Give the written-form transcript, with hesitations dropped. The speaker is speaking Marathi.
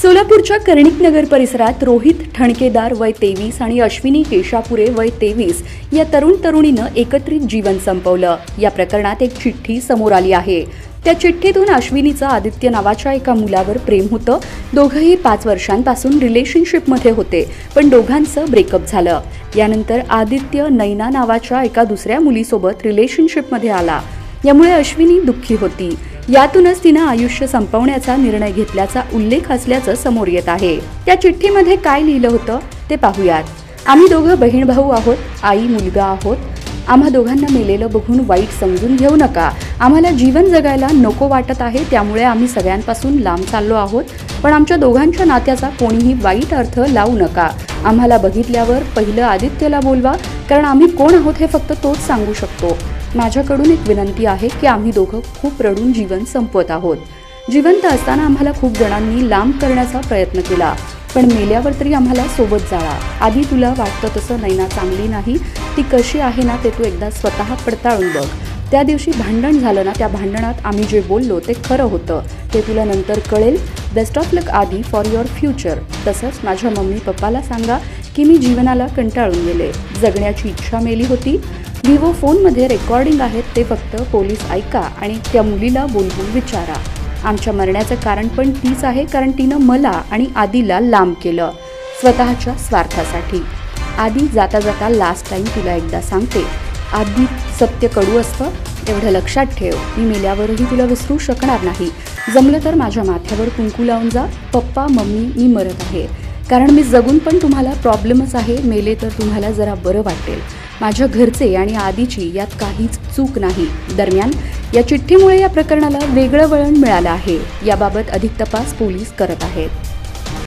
सोलापूरच्या कर्णिक नगर परिसरात रोहित ठणकेदार वय 23 आणि अश्विनी केशापुरे वय 23 या तरुणीनं एकत्रित जीवन संपवलं। या प्रकरणात एक चिठ्ठी समोर आली आहे। त्या चिठ्ठीतून अश्विनीचं आदित्य नावाच्या एका मुलावर प्रेम होतं। दोघंही 5 वर्षांपासून रिलेशनशिपमध्ये होते, पण दोघांचं ब्रेकअप झालं। यानंतर आदित्य नैना नावाच्या एका दुसऱ्या मुलीसोबत रिलेशनशिपमध्ये आला। यामुळे अश्विनी दुःखी होती। यातूनच तिने आयुष्य संपवण्याचा निर्णय घेतल्याचा उल्लेख असल्याचं समोर येत आहे। त्या चिठ्ठीमध्ये काय लिहिलं होतं ते पाहूयात। आम्ही दोघं बहीण भाऊ आहोत, आई मुलगा आहोत। आम्हा दोघांना मेलेलं बघून वाईट समजून घेऊ नका। आम्हाला जीवन जगायला नको वाटत आहे, त्यामुळे आम्ही सगळ्यांपासून लांब चाललो आहोत। पण आमच्या दोघांच्या नात्याचा कोणीही वाईट अर्थ लावू नका। आम्हाला बघितल्यावर पहिलं आदित्यला बोलवा, कारण आम्ही कोण आहोत हे फक्त तोच सांगू शकतो। माझ्याकडून एक विनंती आहे की आम्ही दोघं खूप रडून जीवन संपवत आहोत। जिवंत असताना आम्हाला खूप जणांनी लांब करण्याचा प्रयत्न केला, पण मेल्यावर तरी आम्हाला सोबत जाळा। आधी तुला वाटतं तसं नैना चांगली नाही, ती कशी आहे ना ते तू एकदा स्वतः पडताळून बघ। त्या दिवशी भांडण झालं ना, त्या भांडणात आम्ही जे बोललो ते खरं होतं, ते तुला नंतर कळेल। बेस्ट ऑफ लक आधी फॉर युअर फ्युचर। तसंच माझ्या मम्मी पप्पाला सांगा की मी जीवनाला कंटाळून गेले, जगण्याची इच्छा मेली होती। विवो फोनमध्ये रेकॉर्डिंग आहेत, ते फक्त पोलीस ऐका आणि त्या मुलीला बोलवून विचारा। आमच्या मरण्याचं कारण पण तीच आहे, कारण तिनं मला आणि आदीला लांब केलं स्वतःच्या स्वार्थासाठी। आदी जाता जाता लास्ट टाइम तुला एकदा सांगते, आदी सत्य कडू असतं, एवढं लक्षात ठेव। मी मेल्यावरही तुला विसरू शकणार नाही। जमलं तर माझ्या माथ्यावर कुंकू लावून जा। पप्पा मम्मी मी मरत आहे, कारण मी जगून पण तुम्हाला प्रॉब्लेमच आहे। मेले तर तुम्हाला जरा बरं वाटेल। माझ्या घरचे आणि आदीची यात काहीच चूक नाही। दरम्यान या चिठ्ठीमुळे या प्रकरणाला वेगळं वळण मिळालं आहे। याबाबत अधिक तपास पोलीस करत आहेत।